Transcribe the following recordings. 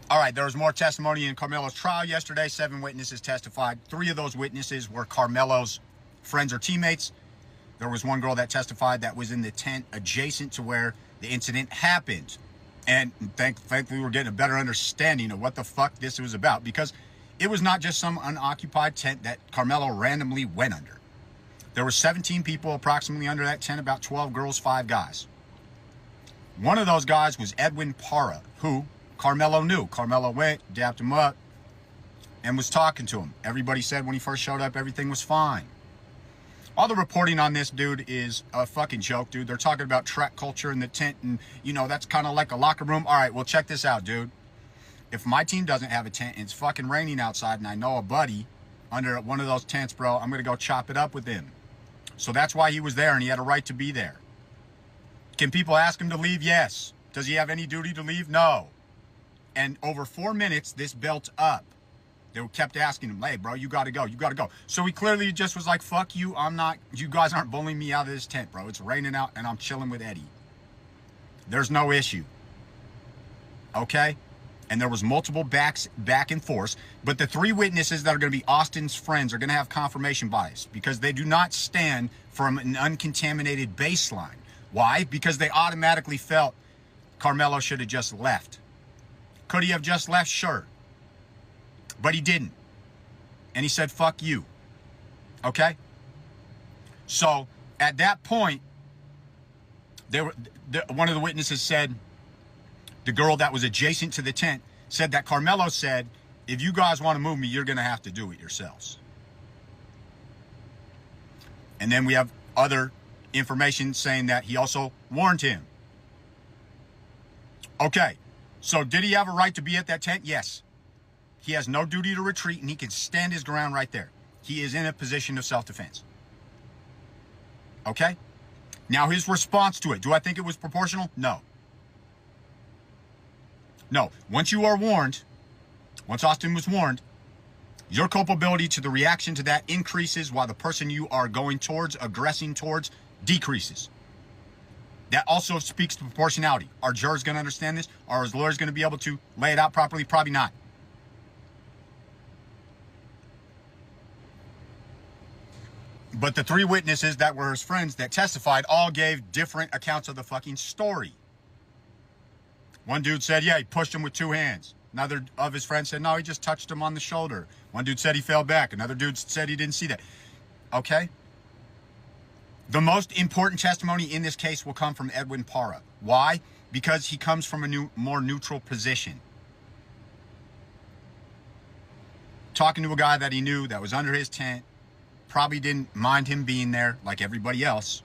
All right, there was more testimony in Karmelo's trial yesterday. 7 witnesses testified. 3 of those witnesses were Karmelo's friends or teammates. There was one girl that testified that was in the tent adjacent to where the incident happened. And thankfully, we're getting a better understanding of what the fuck this was about, because it was not just some unoccupied tent that Karmelo randomly went under. There were 17 people approximately under that tent, about 12 girls, 5 guys. One of those guys was Edwin Parra, who Karmelo knew. Karmelo went, dapped him up, and was talking to him. Everybody said when he first showed up, everything was fine. All the reporting on this dude is a fucking joke, dude. They're talking about track culture in the tent, and, you know, that's kind of like a locker room. All right, well, check this out, dude. If my team doesn't have a tent and it's fucking raining outside and I know a buddy under one of those tents, bro, I'm going to go chop it up with him. So that's why he was there, and he had a right to be there. Can people ask him to leave? Yes. Does he have any duty to leave? No. And over 4 minutes, this built up. They kept asking him, hey, bro, you got to go. You got to go. So he clearly just was like, fuck you. You guys aren't bullying me out of this tent, bro. It's raining out and I'm chilling with Eddie. There's no issue. Okay? And there was multiple back and forth. But the 3 witnesses that are going to be Austin's friends are going to have confirmation bias because they do not stand from an uncontaminated baseline. Why? Because they automatically felt Karmelo should have just left. Could he have just left? Sure. But he didn't. And he said, fuck you. Okay? So at that point, one of the witnesses said, the girl that was adjacent to the tent said that Karmelo said, if you guys want to move me, you're going to have to do it yourselves. And then we have other information saying that he also warned him. Okay, so did he have a right to be at that tent? Yes. He has no duty to retreat, and he can stand his ground right there. He is in a position of self-defense. Okay? Now, his response to it, do I think it was proportional? No. No. Once you are warned, once Austin was warned, your culpability to the reaction to that increases while the person you are going towards, aggressing towards, decreases. That also speaks to proportionality. Are jurors going to understand this? Are his lawyers going to be able to lay it out properly? Probably not. But the 3 witnesses that were his friends that testified all gave different accounts of the fucking story. One dude said, yeah, he pushed him with 2 hands. Another of his friends said, no, he just touched him on the shoulder. One dude said he fell back. Another dude said he didn't see that. Okay? The most important testimony in this case will come from Edwin Parra. Why? Because he comes from a more neutral position. Talking to a guy that he knew that was under his tent, probably didn't mind him being there like everybody else,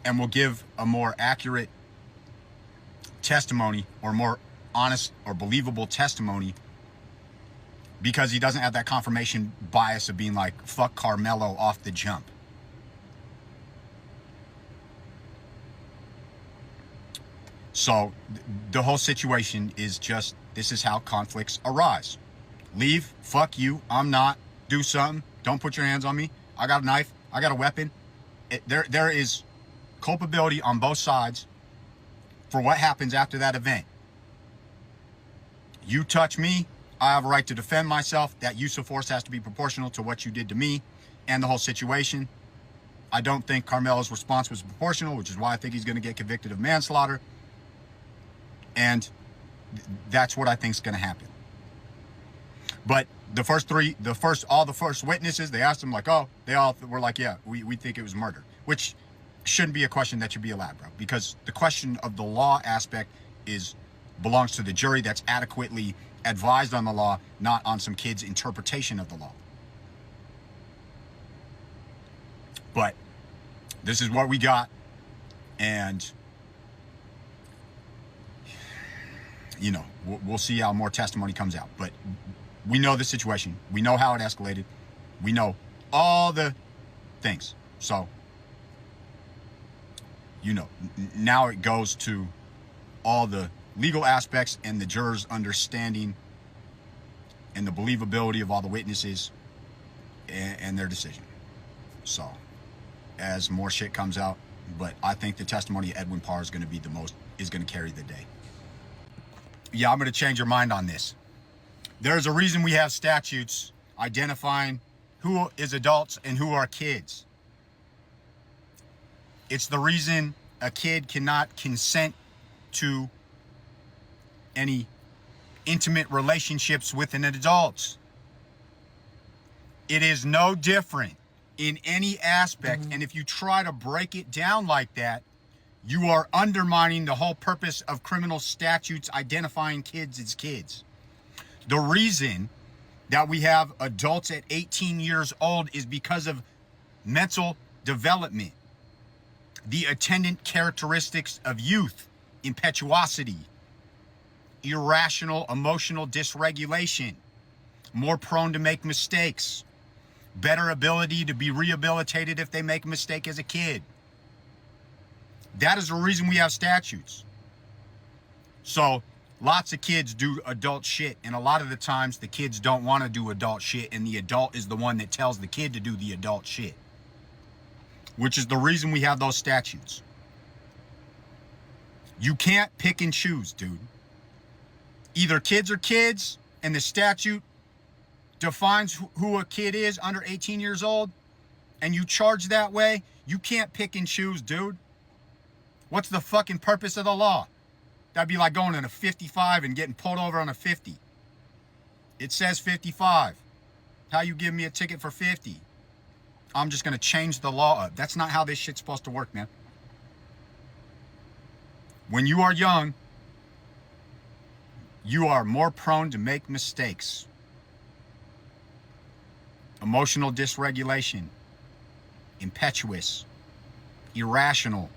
and will give a more accurate testimony or more honest or believable testimony because he doesn't have that confirmation bias of being like, fuck Karmelo off the jump. So the whole situation is just, this is how conflicts arise. Leave, fuck you, I'm not, do something, don't put your hands on me, I got a knife, I got a weapon. There is culpability on both sides for what happens after that event. You touch me, I have a right to defend myself. That use of force has to be proportional to what you did to me and the whole situation. I don't think Karmelo's response was proportional, which is why I think he's going to get convicted of manslaughter. And that's what I think is going to happen. But the first witnesses, they asked him like, oh, they all were like, yeah, we think it was murder, which shouldn't be a question that should be allowed, bro, because the question of the law aspect belongs to the jury that's adequately advised on the law, not on some kid's interpretation of the law. But this is what we got, and you know, we'll see how more testimony comes out. But we know the situation. We know how it escalated. We know all the things. So, you know, now it goes to all the legal aspects and the jurors' understanding and the believability of all the witnesses and their decision. So, as more shit comes out, but I think the testimony of Edwin Parra is going to carry the day. Yeah, I'm going to change your mind on this. There's a reason we have statutes identifying who is adults and who are kids. It's the reason a kid cannot consent to any intimate relationships with an adult. It is no different in any aspect. And if you try to break it down like that, you are undermining the whole purpose of criminal statutes identifying kids as kids. The reason that we have adults at 18 years old is because of mental development, the attendant characteristics of youth, impetuosity, irrational emotional dysregulation, more prone to make mistakes, better ability to be rehabilitated if they make a mistake as a kid. That is the reason we have statutes. So lots of kids do adult shit, and a lot of the times the kids don't want to do adult shit, and the adult is the one that tells the kid to do the adult shit, which is the reason we have those statutes. You can't pick and choose, dude. Either kids are kids, and the statute defines who a kid is under 18 years old, and you charge that way. You can't pick and choose, dude. What's the fucking purpose of the law? That'd be like going in a 55 and getting pulled over on a 50. It says 55. How you give me a ticket for 50? I'm just gonna change the law up. That's not how this shit's supposed to work, man. When you are young, you are more prone to make mistakes. Emotional dysregulation, impetuous, irrational.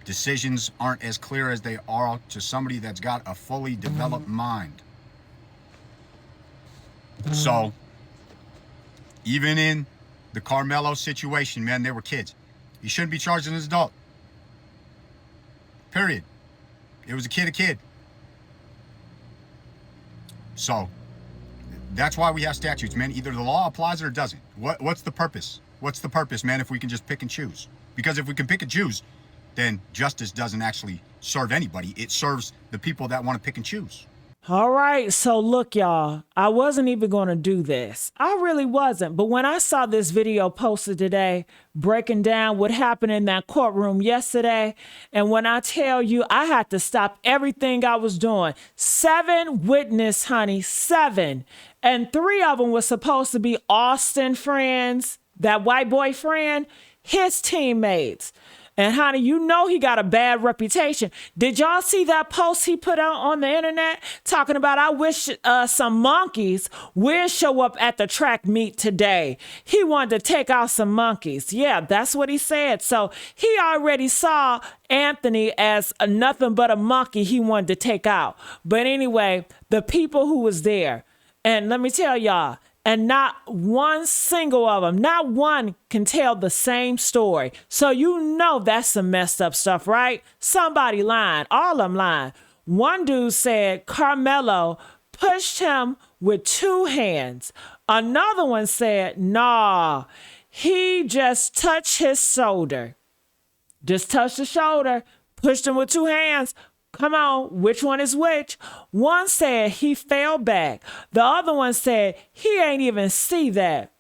Decisions aren't as clear as they are to somebody that's got a fully developed mind. So, even in the Karmelo situation, man, they were kids. He shouldn't be charged as an adult. Period. It was a kid. So, that's why we have statutes, man. Either the law applies or it doesn't. What's the purpose? What's the purpose, man, if we can just pick and choose? Because if we can pick and choose, then justice doesn't actually serve anybody. It serves the people that want to pick and choose. All right, so look, y'all, I wasn't even going to do this. I really wasn't. But when I saw this video posted today, breaking down what happened in that courtroom yesterday, and when I tell you I had to stop everything I was doing, 7 witnesses, honey, 7. And 3 of them were supposed to be Austin friends, that white boy friend, his teammates. And honey, you know he got a bad reputation. Did y'all see that post he put out on the internet talking about, I wish some monkeys will show up at the track meet today. He wanted to take out some monkeys. Yeah, that's what he said. So he already saw Anthony as nothing but a monkey he wanted to take out. But anyway, the people who was there, and let me tell y'all, and not one single of them, not one can tell the same story. So you know that's some messed up stuff, right? Somebody lying, all of them lying. One dude said Karmelo pushed him with 2 hands. Another one said, nah, he just touched his shoulder. Just touched the shoulder, pushed him with 2 hands. Come on, which one is which? One said he fell back. The other one said he ain't even see that.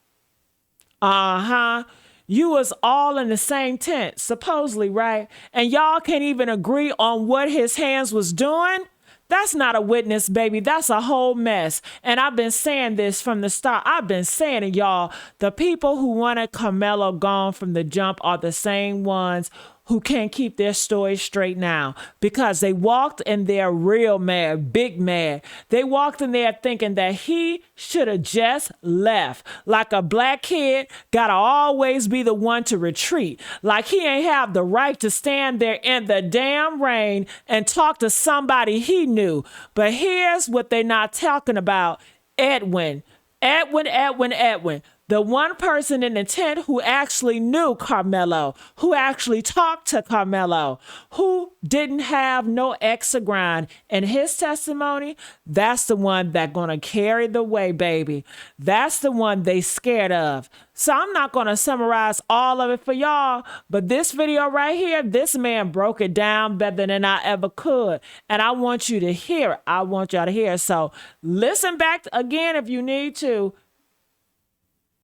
You was all in the same tent, supposedly, right? And y'all can't even agree on what his hands was doing? That's not a witness, baby. That's a whole mess. And I've been saying this from the start. I've been saying it, y'all. The people who wanted Karmelo gone from the jump are the same ones who can't keep their story straight now, because they walked in there real mad, big mad. They walked in there thinking that he should have just left. Like a black kid gotta always be the one to retreat. Like he ain't have the right to stand there in the damn rain and talk to somebody he knew. But here's what they're not talking about. Edwin. The the one person in the tent who actually knew Karmelo, who actually talked to Karmelo, who didn't have no exogrind in his testimony, that's the one that's going to carry the way, baby. That's the one they scared of. So I'm not going to summarize all of it for y'all, but this video right here, this man broke it down better than I ever could. And I want you to hear it. I want y'all to hear it. So listen back again if you need to.